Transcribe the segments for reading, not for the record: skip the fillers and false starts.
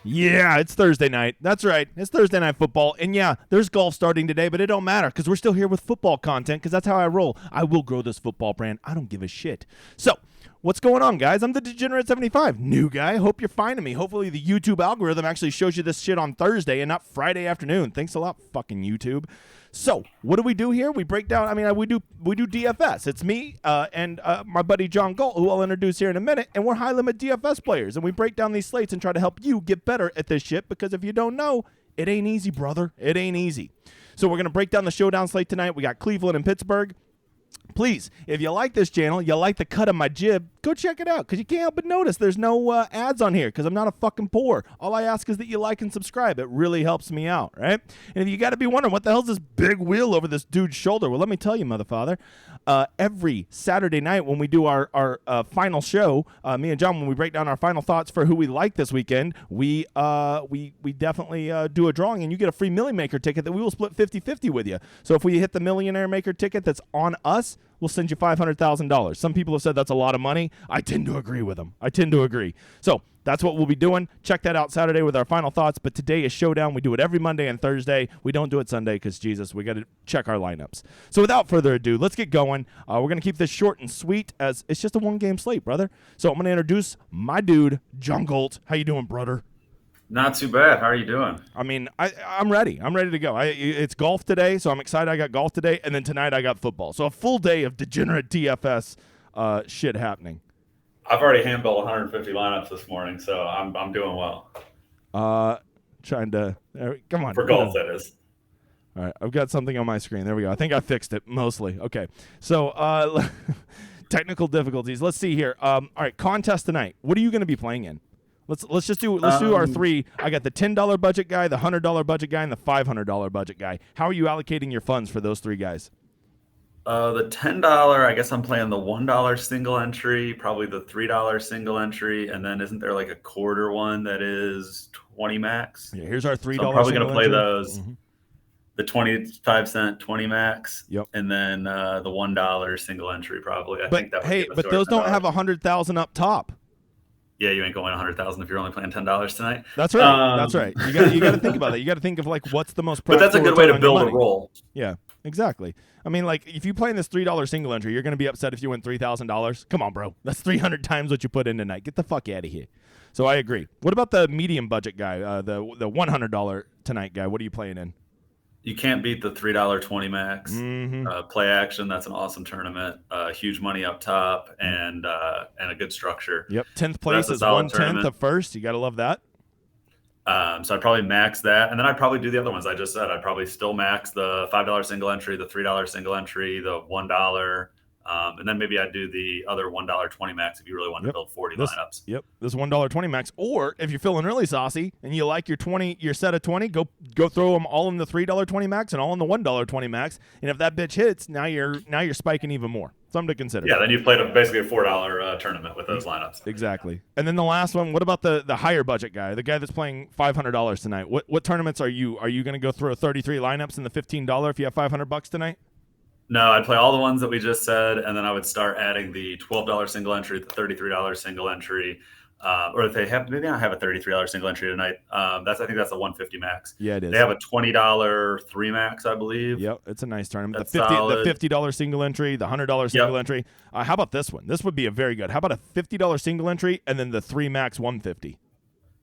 Yeah, it's Thursday night. That's right. It's Thursday night football. And yeah, there's golf starting today, but it don't matter because we're still here with football content because that's how I roll. I will grow this football brand. I don't give a shit. So, what's going on, guys? I'm the Degenerate75. New guy. Hope you're finding me. Hopefully the YouTube algorithm actually shows you this shit on Thursday and not Friday afternoon. Thanks a lot, fucking YouTube. So, what do we do here? We break down, we do DFS. It's me and my buddy John Galt, who I'll introduce here in a minute, and we're high-limit DFS players, and we break down these slates and try to help you get better at this shit, because if you don't know, it ain't easy, brother. It ain't easy. So we're going to break down the Showdown slate tonight. We got Cleveland and Pittsburgh. Please, if you like this channel, you like the cut of my jib, go check it out, because you can't help but notice there's no ads on here, because I'm not a fucking poor. All I ask is that you like and subscribe. It really helps me out, right? And if you got to be wondering, what the hell's this big wheel over this dude's shoulder? Well, let me tell you, motherfather. Every Saturday night when we do our final show, me and John, when we break down our final thoughts for who we like this weekend, we definitely do a drawing, and you get a free Millie Maker ticket that we will split 50-50 with you. So if we hit the Millionaire Maker ticket that's on us, we'll send you $500,000. Some people have said that's a lot of money. I tend to agree with them. So that's what we'll be doing. Check that out Saturday with our final thoughts. But today is Showdown. We do it every Monday and Thursday. We don't do it Sunday because, Jesus, we got to check our lineups. So without further ado, let's get going. We're going to keep this short and sweet, as it's just a one-game slate, brother. So I'm going to introduce my dude, John Galt. How you doing, brother? Not too bad. How are you doing? I mean, I'm ready. I'm ready to go. It's golf today, so I'm excited I got golf today, and then tonight I got football. So a full day of degenerate DFS shit happening. I've already handballed 150 lineups this morning, so I'm doing well. Trying to come on. For golf, that is. All right, I've got something on my screen. There we go. I think I fixed it mostly. Okay, so technical difficulties. Let's see here. All right, contest tonight. What are you going to be playing in? Let's do our three. I got the $10 budget guy, the $100 budget guy, and the $500 budget guy. How are you allocating your funds for those three guys? The $10, I guess I'm playing the $1 single entry, probably the $3 single entry, and then isn't there like a quarter one that is 20 max? Yeah, here's our $3. So I'm probably going to play entry. those. Mm-hmm. The 25-cent 20 max, yep, and then the $1 single entry probably. I think that would hey, but those don't have 100,000 up top. Yeah, you ain't going 100,000 if you're only playing $10 tonight. That's right. That's right. You got to think about that. You got to think of like what's the most. But that's a good way to build a roll. Yeah, exactly. I mean, like if you play in this $3 single entry, you're going to be upset if you win $3,000. Come on, bro. That's 300 times what you put in tonight. Get the fuck out of here. So I agree. What about the medium budget guy, the $100 tonight guy? What are you playing in? You can't beat the $3 20 max. Mm-hmm. Play action. That's an awesome tournament. Huge money up top and a good structure. Yep. 10th place is 1/10 of first. You got to love that. So I'd probably max that, and then I'd probably do the other ones I just said. I'd probably still max the $5 single entry, the $3 single entry, the $1. And then maybe I'd do the other $1 20 max if you really want to build 40 lineups. Yep, this $1 20 max. Or if you're feeling really saucy and you like your set of 20, go throw them all in the $3 20 max and all in the $1 20 max. And if that bitch hits, now you're spiking even more. Something to consider. Yeah, then you've played basically a $4 tournament with those lineups. Exactly. And then the last one. What about the higher budget guy, the guy that's playing $500 tonight? What tournaments are you going to go through 33 lineups in the $15 if you have $500 tonight? No, I'd play all the ones that we just said, and then I would start adding the $12 single entry, the $33 single entry, or if they have, maybe I have a $33 single entry tonight. I think that's a 150 max. Yeah, it is. They have a $20 3 max, I believe. Yep, it's a nice tournament. That's the $50 single entry, the $100 single entry. How about this one? This would be a very good. How about a $50 single entry and then the 3 max 150?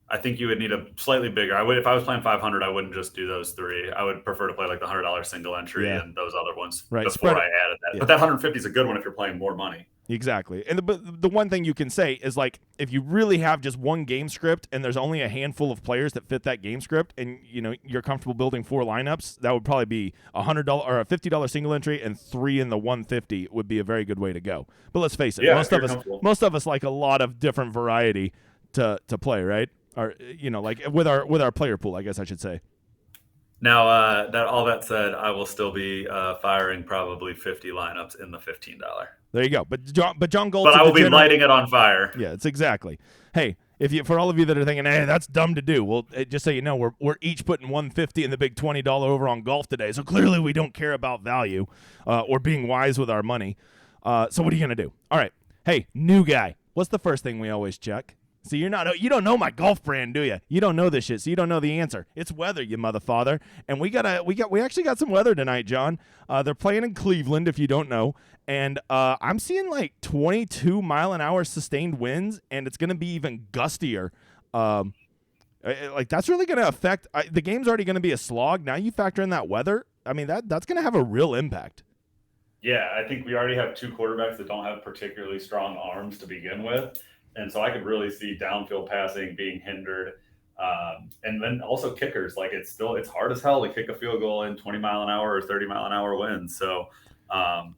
I think you would need a slightly bigger. If I was playing 500, I wouldn't just do those three. I would prefer to play like the $100 single entry and those other ones before I added that. Yeah. But that 150 is a good one if you're playing more money. Exactly. And the one thing you can say is, like, if you really have just one game script and there's only a handful of players that fit that game script, and you're comfortable building 4 lineups, that would probably be $100 or a $50 single entry, and 3 in the 150 would be a very good way to go. But let's face it, most of us like a lot of different variety to play, right? Or like with our player pool, I guess I should say. Now, all that said, I will still be firing probably 50 lineups in the $15. There you go. But John Galt. But I will be lighting it on fire. Yeah, it's exactly. Hey, for all of you that are thinking, hey, that's dumb to do, well, just so you know, we're each putting $150 in the big $20 over on golf today. So clearly we don't care about value or being wise with our money. So what are you gonna do? All right. Hey, new guy. What's the first thing we always check? See, you don't know my golf brand, do you? You don't know this shit, so you don't know the answer. It's weather, you motherfather. And we actually got some weather tonight, John. They're playing in Cleveland, if you don't know, and I'm seeing like 22 mile an hour sustained winds, and it's gonna be even gustier. Like that's really gonna affect the game's already gonna be a slog. Now you factor in that weather. I mean that's gonna have a real impact. Yeah, I think we already have two quarterbacks that don't have particularly strong arms to begin with. And so I could really see downfield passing being hindered. And then also kickers, like it's hard as hell to kick a field goal in 20 mile an hour or 30 mile an hour winds. So I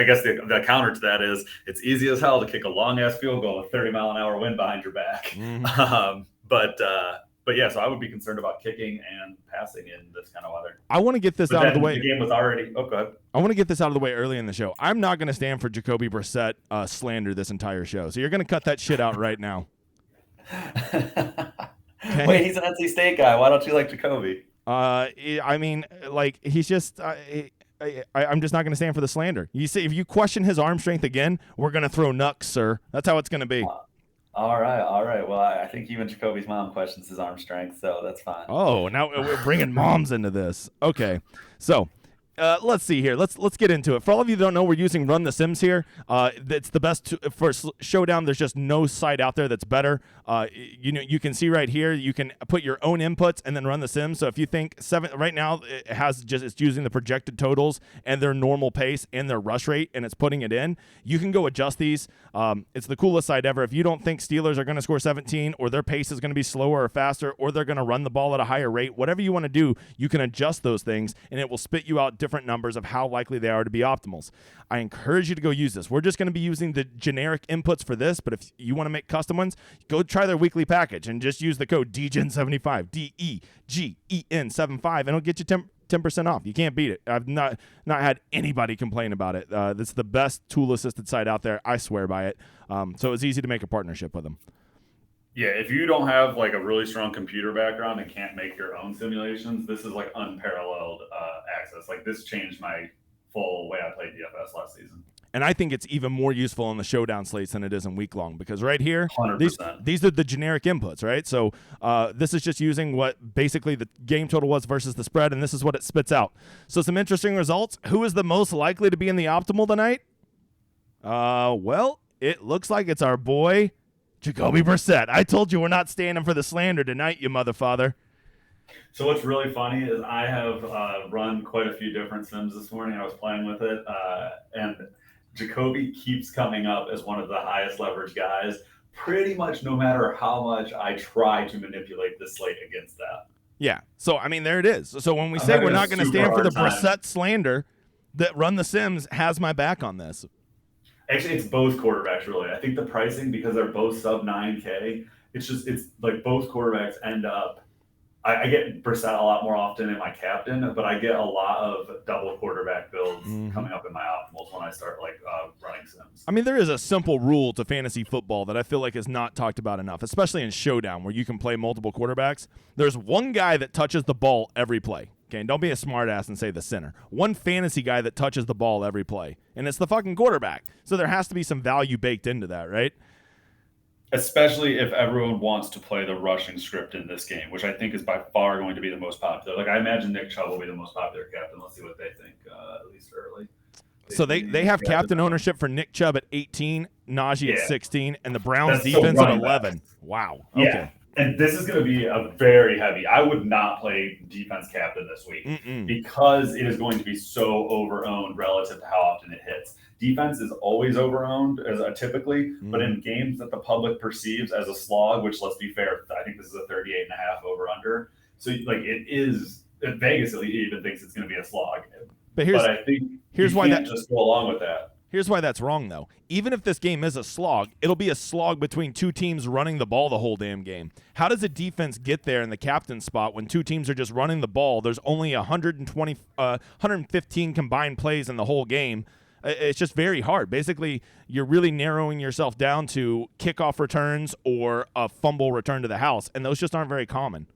guess the counter to that is it's easy as hell to kick a long ass field goal with 30 mile an hour wind behind your back. Mm-hmm. But yeah, so I would be concerned about kicking and passing in this kind of weather. I want to get this out of the way. The game was already. Oh, go ahead. I want to get this out of the way early in the show. I'm not going to stand for Jacoby Brissett slander this entire show. So you're going to cut that shit out right now. Okay? Wait, he's an NC State guy. Why don't you like Jacoby? I mean, like he's just. I'm just not going to stand for the slander. You see, if you question his arm strength again, we're going to throw nucks, sir. That's how it's going to be. All right. Well, I think even Jacoby's mom questions his arm strength, so that's fine. Oh, now we're bringing moms into this. Okay, so let's see here. Let's get into it. For all of you that don't know, we're using Run the Sims here. It's the best for Showdown. There's just no site out there that's better. You can see right here. You can put your own inputs and then run the Sims. So if you think right now it's using the projected totals and their normal pace and their rush rate, and it's putting it in. You can go adjust these. It's the coolest site ever. If you don't think Steelers are going to score 17 or their pace is going to be slower or faster or they're going to run the ball at a higher rate, whatever you want to do, you can adjust those things and it will spit you out different numbers of how likely they are to be optimals. I encourage you to go use this. We're just going to be using the generic inputs for this, but if you want to make custom ones, go try their weekly package and just use the code DGEN75, DEGEN75, and it'll get you 10% off. You can't beat it. I've not had anybody complain about it. It's the best tool-assisted site out there. I swear by it. So it's easy to make a partnership with them. Yeah, if you don't have like a really strong computer background and can't make your own simulations, this is like unparalleled access. Like this changed my full way I played DFS last season. And I think it's even more useful in the Showdown slates than it is in week long because right here, 100%. These are the generic inputs, right? So this is just using what basically the game total was versus the spread, and this is what it spits out. So some interesting results. Who is the most likely to be in the optimal tonight? Well, it looks like it's our boy Jacoby Brissett. I told you we're not standing for the slander tonight, you motherfather. So what's really funny is I have run quite a few different sims this morning. I was playing with it, and Jacoby keeps coming up as one of the highest leverage guys, pretty much no matter how much I try to manipulate the slate against that. Yeah. So, I mean, there it is. So when we say we're not going to stand for the Brissett slander, that Run the Sims has my back on this. Actually, it's both quarterbacks, really. I think the pricing, because they're both sub 9K, it's like both quarterbacks end up. I get Brissett a lot more often in my captain, but I get a lot of double quarterback builds coming up in my optimals when I start running sims. I mean, there is a simple rule to fantasy football that I feel like is not talked about enough, especially in Showdown where you can play multiple quarterbacks. There's one guy that touches the ball every play. Okay, and don't be a smartass and say the center. One fantasy guy that touches the ball every play, and it's the fucking quarterback. So there has to be some value baked into that, right? Especially if everyone wants to play the rushing script in this game, which I think is by far going to be the most popular. Like I imagine Nick Chubb will be the most popular captain. Let's see what they think, at least early. So they have captain ownership for Nick Chubb at 18, Najee at 16, and the Browns defense at 11. Wow. Okay. Yeah. And this is going to be a very heavy. I would not play defense captain this week because it is going to be so over-owned relative to how often it hits. Defense is always over-owned typically, but in games that the public perceives as a slog, which let's be fair, I think this is a 38.5 over-under. So like it is, Vegas even thinks it's going to be a slog. But I think here's why that just go along with that. Here's why that's wrong, though. Even if this game is a slog, it'll be a slog between two teams running the ball the whole damn game. How does a defense get there in the captain spot when two teams are just running the ball? There's only 115 combined plays in the whole game. It's just very hard. Basically, you're really narrowing yourself down to kickoff returns or a fumble return to the house, and those just aren't very common.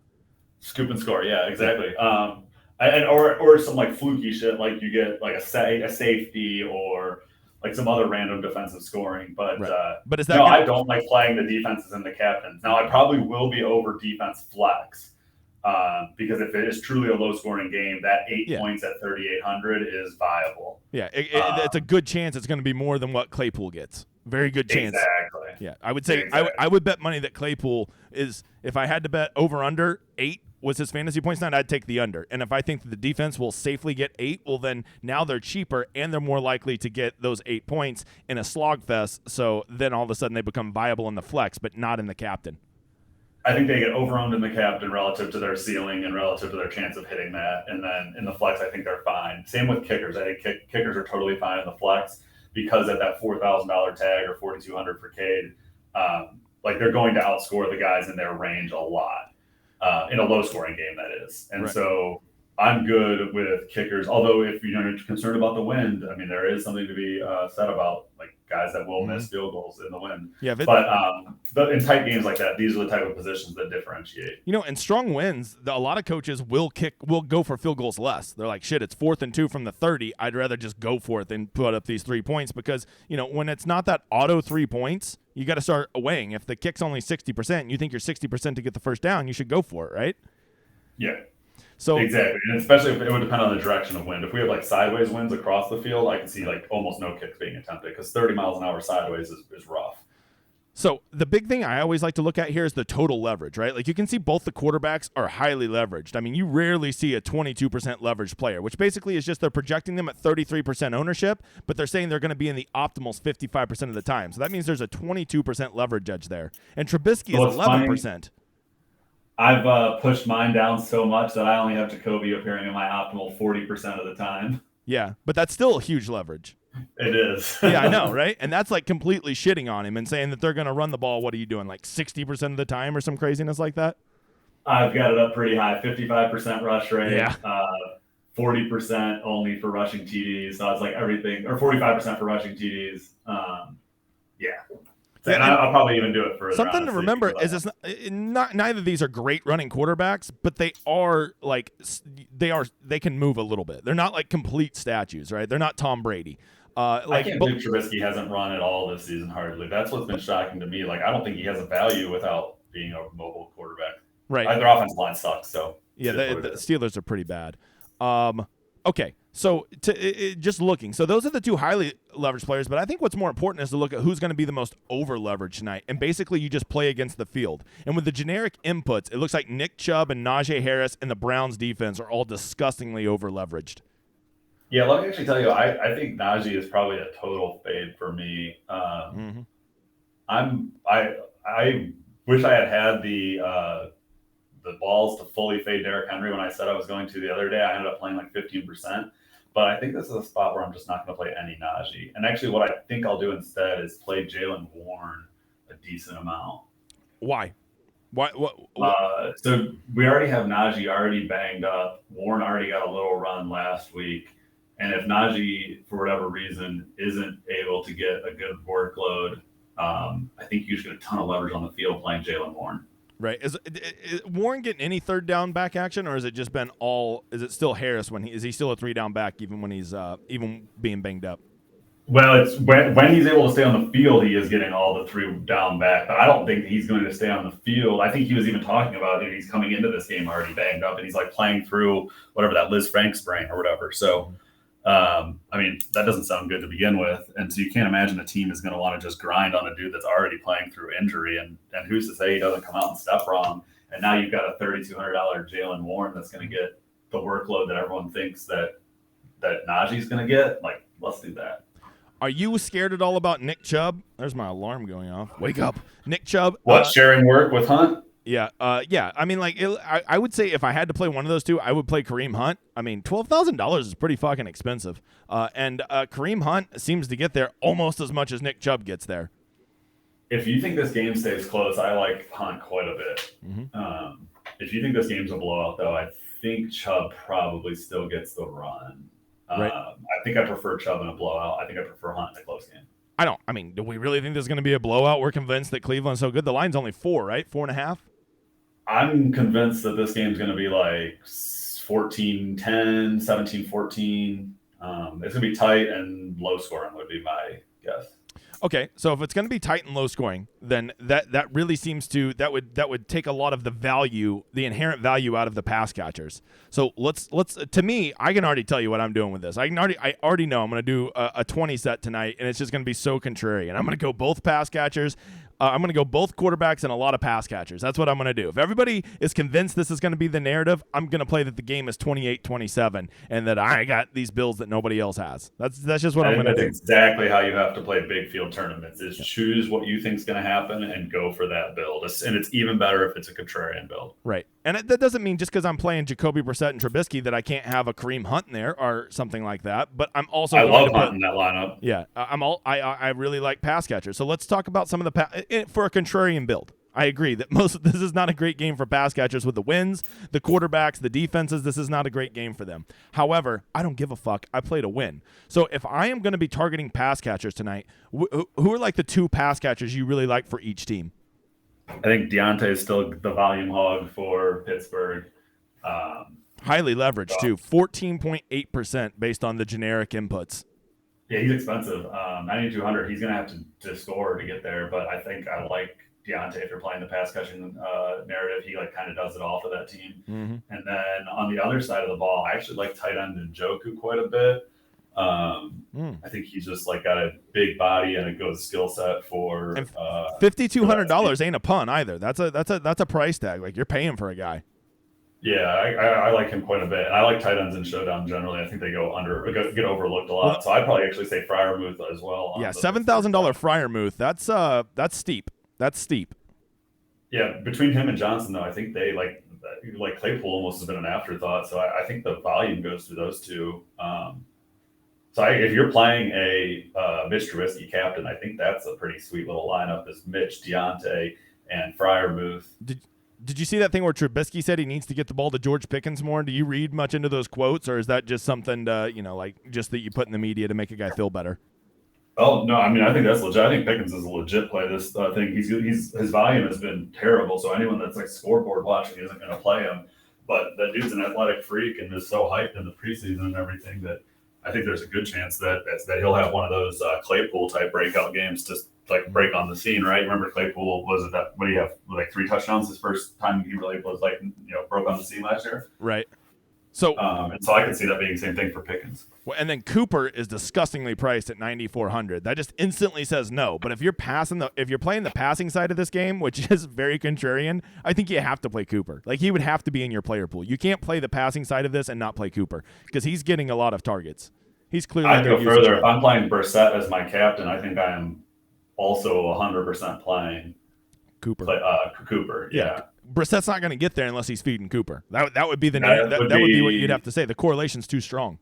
Scoop and score, yeah, exactly. Or some like fluky shit, like you get like a safety or like some other random defensive scoring. But right. But is that no, I don't like playing the defenses and the captains. Now I probably will be over defense flex because if it is truly a low scoring game, that 8 points at 3,800 is viable. Yeah, it's a good chance it's going to be more than what Claypool gets. Very good chance. Exactly. Yeah, I would say I would bet money that Claypool is, if I had to bet over under 8 was his fantasy points tonight, I'd take the under. And if I think that the defense will safely get 8, well then now they're cheaper and they're more likely to get those 8 points in a slog fest. So then all of a sudden they become viable in the flex, but not in the captain. I think they get overowned in the captain relative to their ceiling and relative to their chance of hitting that. And then in the flex, I think they're fine. Same with kickers. I think kickers are totally fine in the flex because at that $4,000 tag or $4,200 for Cade, like they're going to outscore the guys in their range a lot in a low scoring game, that is. And so I'm good with kickers. Although if you're concerned about the wind, I mean, there is something to be said about like guys that will miss field goals in the wind. Yeah, but in tight games like that, these are the type of positions that differentiate. In strong winds, a lot of coaches will go for field goals less. They're like, shit, it's 4th and 2 from the 30. I'd rather just go for it than put up these 3 points because, when it's not that auto 3 points, you got to start weighing. If the kick's only 60% and you think you're 60% to get the first down, you should go for it, right? Yeah. So exactly, and especially if it would depend on the direction of wind. If we have like sideways winds across the field, I can see like almost no kicks being attempted because 30 miles an hour sideways is rough. So the big thing I always like to look at here is the total leverage, right? Like you can see both the quarterbacks are highly leveraged. I mean, you rarely see a 22% leveraged player, which basically is just they're projecting them at 33% ownership, but they're saying they're going to be in the optimals 55% of the time. So that means there's a 22% leverage edge there. And Trubisky is 11%. Funny. I've pushed mine down so much that I only have Jacoby appearing in my optimal 40% of the time. Yeah, but that's still a huge leverage. It is. Yeah, I know, right? And that's like completely shitting on him and saying that they're going to run the ball. What are you doing, like 60% of the time or some craziness like that? I've got it up pretty high, 55% rush rate, yeah. 40% only for rushing TDs. So it's like everything, or 45% for rushing TDs. Yeah. And I'll probably even do it for something to remember is it's not neither of these are great running quarterbacks, but they are like they can move a little bit. They're not like complete statues, right? They're not Tom Brady. I can't believe Trubisky hasn't run at all this season hardly. That's what's been shocking to me. Like I don't think he has a value without being a mobile quarterback. Right. Their offensive line sucks. So yeah, the Steelers are pretty bad. Okay. So just looking. So those are the two highly leveraged players, but I think what's more important is to look at who's going to be the most over-leveraged tonight. And basically you just play against the field. And with the generic inputs, it looks like Nick Chubb and Najee Harris and the Browns defense are all disgustingly over-leveraged. Yeah, let me actually tell you, I think Najee is probably a total fade for me. I wish I had the balls to fully fade Derrick Henry when I said I was going to the other day. I ended up playing like 15%. But I think this is a spot where I'm just not going to play any Najee. And actually what I think I'll do instead is play Jalen Warren a decent amount. Why? What? So we already have Najee already banged up. Warren already got a little run last week. And if Najee, for whatever reason, isn't able to get a good workload, I think you should get a ton of leverage on the field playing Jalen Warren. Right. Is Warren getting any third down back action, or has it just been all? Is it still Harris is he still a 3 down back even when he's even being banged up? Well, it's when he's able to stay on the field, he is getting all the 3 down back. But I don't think he's going to stay on the field. I think he was even talking about he's coming into this game already banged up, and he's like playing through whatever that Liz Frank sprain or whatever. So, I mean, that doesn't sound good to begin with. And so you can't imagine a team is going to want to just grind on a dude that's already playing through injury. And who's to say he doesn't come out and step wrong? And now you've got a $3,200 Jalen Warren that's going to get the workload that everyone thinks that Najee's going to get. Like, let's do that. Are you scared at all about Nick Chubb? There's my alarm going off. Wake up. Nick Chubb. What, sharing work with Hunt? Yeah. I mean, like, I would say if I had to play one of those two, I would play Kareem Hunt. I mean, $12,000 is pretty fucking expensive. And Kareem Hunt seems to get there almost as much as Nick Chubb gets there. If you think this game stays close, I like Hunt quite a bit. Mm-hmm. If you think this game's a blowout, though, I think Chubb probably still gets the run. Right. I think I prefer Chubb in a blowout. I think I prefer Hunt in a close game. I mean, do we really think this is going to be a blowout? We're convinced that Cleveland's so good. The line's only 4, right? 4.5? I'm convinced that this game's going to be like 14-10, 17-14. It's going to be tight and low scoring would be my guess. Okay, so if it's going to be tight and low scoring, then that really seems to that would take a lot of the value, the inherent value out of the pass catchers. So let's to me, I can already tell you what I'm doing with this. I already know I'm going to do a 20 set tonight, and it's just going to be so contrarian. I'm going to go both pass catchers. I'm going to go both quarterbacks and a lot of pass catchers. That's what I'm going to do. If everybody is convinced this is going to be the narrative, I'm going to play that the game is 28-27 and that I got these Bills that nobody else has. That's just what I'm going to do. That's exactly how you have to play big field tournaments is choose what you think is going to happen and go for that build. And it's even better if it's a contrarian build. Right. And that doesn't mean just because I'm playing Jacoby Brissett and Trubisky that I can't have a Kareem Hunt in there or something like that. But I'm also I love Hunt in that lineup. Yeah, I really like pass catchers. So let's talk about some of the for a contrarian build. I agree that this is not a great game for pass catchers with the wins, the quarterbacks, the defenses. This is not a great game for them. However, I don't give a fuck. I play to win. So if I am going to be targeting pass catchers tonight, who are like the two pass catchers you really like for each team? I think Deontay is still the volume hog for Pittsburgh. Highly leveraged too, 14.8% based on the generic inputs. Yeah, he's expensive. 9,200. He's going to have to score to get there. But I think I like Deontay if you're playing the pass catching narrative. He kind of does it all for that team. Mm-hmm. And then on the other side of the ball, I actually like tight end Njoku quite a bit. I think he's just got a big body and a good skill set for $5,200 ain't a pun either. That's a price tag. You're paying for a guy. Yeah, I like him quite a bit. And I like tight ends in Showdown generally. I think they get overlooked a lot. So I'd probably actually say Freiermuth as well. Yeah, $7,000 Freiermuth. That's steep. That's steep. Yeah, between him and Johnson though, I think they like Claypool almost has been an afterthought. So I think the volume goes through those two. So if you're playing a Mitch Trubisky captain, I think that's a pretty sweet little lineup is Mitch, Deontay, and Freiermuth. Did you see that thing where Trubisky said he needs to get the ball to George Pickens more? Do you read much into those quotes, or is that just something just that you put in the media to make a guy feel better? Oh no, I mean I think that's legit. I think Pickens is a legit play. This thing his volume has been terrible. So anyone that's scoreboard watching isn't going to play him. But that dude's an athletic freak and is so hyped in the preseason and everything that I think there's a good chance that he'll have one of those Claypool type breakout games to break on the scene, right? Remember Claypool what do you have 3 touchdowns his first time he really was broke on the scene last year, right? So and so I can see that being the same thing for Pickens. Well, and then Cooper is disgustingly priced at 9,400. That just instantly says no. But if you're playing the passing side of this game, which is very contrarian, I think you have to play Cooper. He would have to be in your player pool. You can't play the passing side of this and not play Cooper because he's getting a lot of targets. He's clearly. I'd go further. If I'm playing Brissett as my captain, I think I am also 100% playing Cooper. Cooper, yeah. Brissett's not going to get there unless he's feeding Cooper. That would be the name. That would be what you'd have to say. The correlation's too strong.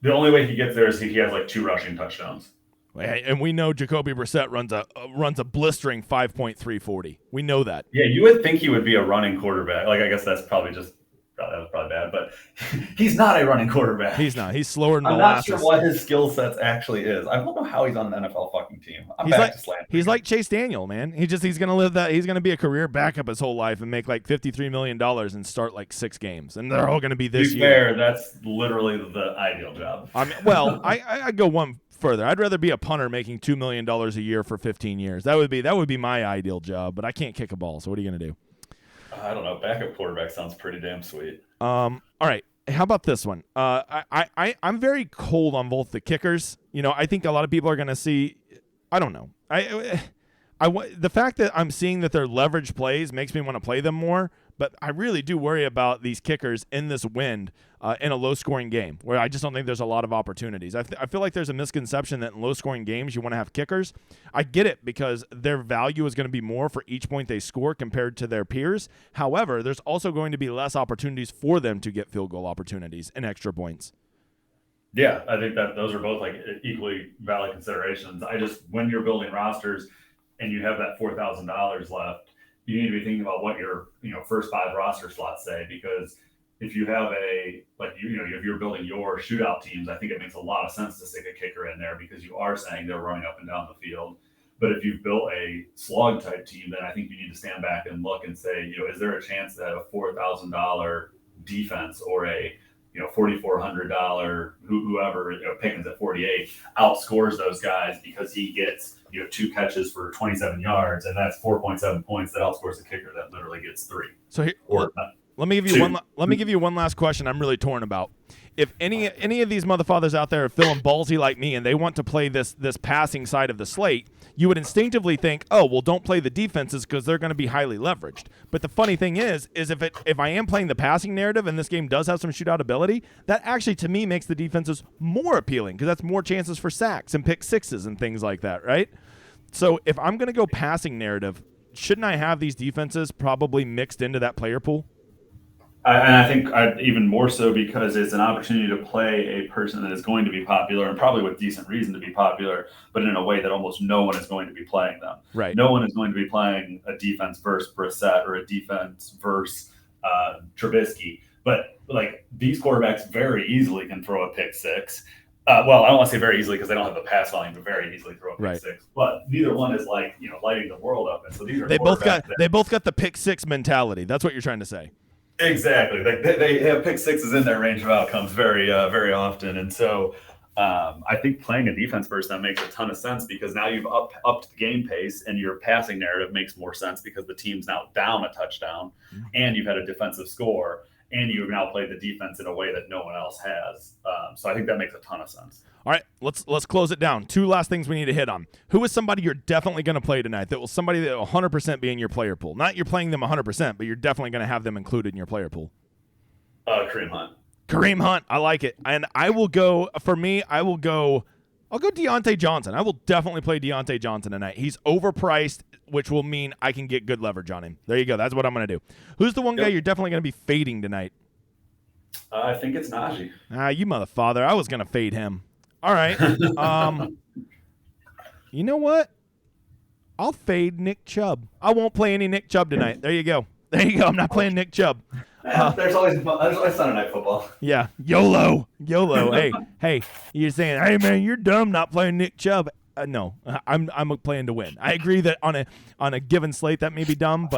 The only way he gets there is he has 2 rushing touchdowns. And we know Jacoby Brissett runs a blistering 5.340. We know that. Yeah, you would think he would be a running quarterback. I guess that's probably just that was probably bad, but he's not a running quarterback. He's not. He's slower than I'm molasses. not sure what his skill sets actually is. I don't know how he's on an NFL fucking team. He's like Chase Daniel, man. He's gonna live that. He's gonna be a career backup his whole life and make $53 million and start 6 games, and they're all gonna be this year. Fair, that's literally the ideal job. I mean, well, I go one further. I'd rather be a punter making $2 million a year for 15 years. That would be my ideal job, but I can't kick a ball. So what are you gonna do? I don't know. Backup quarterback sounds pretty damn sweet. All right. How about this one? I'm very cold on both the kickers. I think a lot of people are going to see. I don't know. The fact that I'm seeing that they're leverage plays makes me want to play them more. But I really do worry about these kickers in this wind in a low-scoring game where I just don't think there's a lot of opportunities. I feel like there's a misconception that in low-scoring games you want to have kickers. I get it because their value is going to be more for each point they score compared to their peers. However, there's also going to be less opportunities for them to get field goal opportunities and extra points. Yeah, I think that those are both equally valid considerations. When you're building rosters and you have that $4,000 left, you need to be thinking about what your first 5 roster slots say, because if you have if you're building your shootout teams, I think it makes a lot of sense to stick a kicker in there because you are saying they're running up and down the field. But if you've built a slog type team, then I think you need to stand back and look and say, is there a chance that a $4,000 defense or a $4,400 whoever, Pickens at 48 outscores those guys because he gets 2 catches for 27 yards, and that's 4.7 points that outscores the kicker that literally gets 3. So here, or let me give you one. Let me give you one last question. I'm really torn about. If any of these motherfathers out there are feeling ballsy like me and they want to play this passing side of the slate, you would instinctively think, oh, well, don't play the defenses because they're going to be highly leveraged. But the funny thing is if I am playing the passing narrative and this game does have some shootout ability, that actually to me makes the defenses more appealing because that's more chances for sacks and pick sixes and things like that, right? So if I'm going to go passing narrative, shouldn't I have these defenses probably mixed into that player pool? And I think even more so because it's an opportunity to play a person that is going to be popular and probably with decent reason to be popular, but in a way that almost no one is going to be playing them. Right. No one is going to be playing a defense versus Brissett or a defense versus Trubisky. But like these quarterbacks very easily can throw a pick six. Well, I don't want to say very easily because they don't have the pass volume to very easily throw a pick six. But neither one is like lighting the world up. And so these are they both got the pick six mentality. That's what you're trying to say. Exactly. They have pick sixes in their range of outcomes very, very often. And so I think playing a defense first that makes a ton of sense because now you've upped the game pace and your passing narrative makes more sense because the team's now down a touchdown and you've had a defensive score and you've now played the defense in a way that no one else has. So I think that makes a ton of sense. All right, let's close it down. 2 last things we need to hit on. Who is somebody you're definitely going to play tonight that will 100% be in your player pool? Not you're playing them 100%, but you're definitely going to have them included in your player pool. Kareem Hunt. Kareem Hunt, I like it. And I'll go Deontay Johnson. I will definitely play Deontay Johnson tonight. He's overpriced, which will mean I can get good leverage on him. There you go. That's what I'm going to do. Who's the one guy you're definitely going to be fading tonight? I think it's Najee. You motherfather. I was going to fade him. All right. You know what? I'll fade Nick Chubb. I won't play any Nick Chubb tonight. There you go. I'm not playing Nick Chubb. There's always Sunday night football. Yeah. YOLO. Hey, you're saying, hey, man, you're dumb not playing Nick Chubb. No, I'm playing to win. I agree that on a given slate that may be dumb,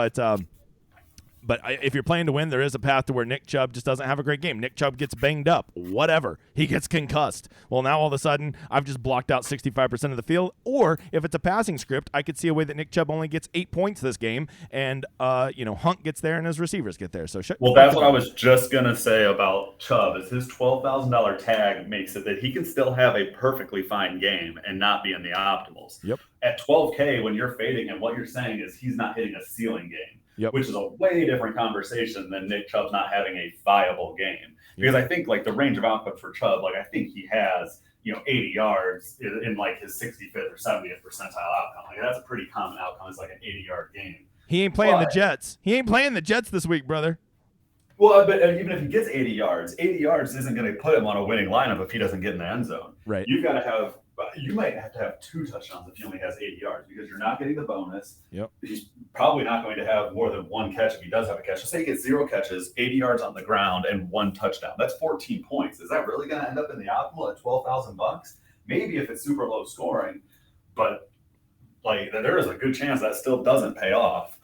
but if you're playing to win, there is a path to where Nick Chubb just doesn't have a great game. Nick Chubb gets banged up, whatever. He gets concussed. Well, now all of a sudden, I've just blocked out 65% of the field. Or if it's a passing script, I could see a way that Nick Chubb only gets 8 points this game, and Hunt gets there and his receivers get there. So that's what I was just gonna say about Chubb. Is his $12,000 tag makes it that he can still have a perfectly fine game and not be in the optimals. Yep. At $12K, when you're fading him, what you're saying is he's not hitting a ceiling game. Yep. Which is a way different conversation than Nick Chubb's not having a viable game. Because I think like the range of output for Chubb, like I think he has, 80 yards in like his 65th or 70th percentile outcome. Like that's a pretty common outcome. It's like an 80-yard game. He ain't playing the Jets. He ain't playing the Jets this week, brother. Well, but even if he gets 80 yards isn't going to put him on a winning lineup if he doesn't get in the end zone. Right. You might have to have 2 touchdowns if he only has 80 yards because you're not getting the bonus. Yep. He's probably not going to have more than 1 catch if he does have a catch. Let's say he gets 0 catches, 80 yards on the ground, and 1 touchdown. That's 14 points. Is that really going to end up in the optimal at $12,000? Maybe if it's super low scoring, but like there is a good chance that still doesn't pay off.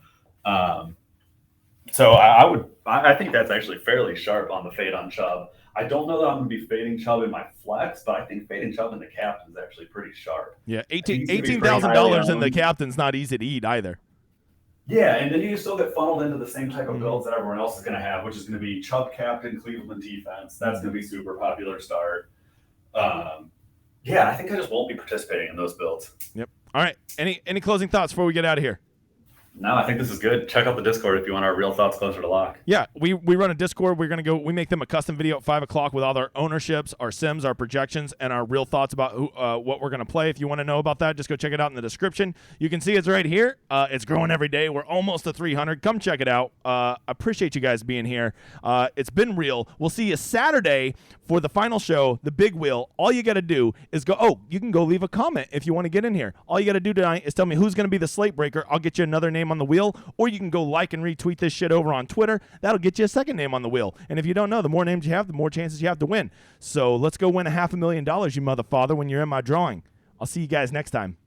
So I think that's actually fairly sharp on the fade on Chubb. I don't know that I'm going to be fading Chubb in my flex, but I think fading Chubb in the captain is actually pretty sharp. Yeah, $18,000 in the captain's not easy to eat either. Yeah, and then you still get funneled into the same type of builds that everyone else is going to have, which is going to be Chubb captain, Cleveland defense. That's going to be super popular start. I think I just won't be participating in those builds. Yep. All right. Any closing thoughts before we get out of here? No, I think this is good. Check out the Discord if you want our real thoughts closer to lock. Yeah, we run a Discord. We make them a custom video at 5 o'clock with all our ownerships, our sims, our projections, and our real thoughts about what we're going to play. If you want to know about that, just go check it out in the description. You can see it's right here. It's growing every day. We're almost to 300. Come check it out. Appreciate you guys being here. It's been real. We'll see you Saturday for the final show, the big wheel. All you got to do is you can go leave a comment if you want to get in here. All you got to do tonight is tell me who's going to be the slate breaker. I'll get you another name on the wheel, or you can go like and retweet this shit over on Twitter. That'll get you a second name on the wheel. And if you don't know, the more names you have, the more chances you have to win. So let's go win $500,000, you motherfather, when you're in my drawing. I'll see you guys next time.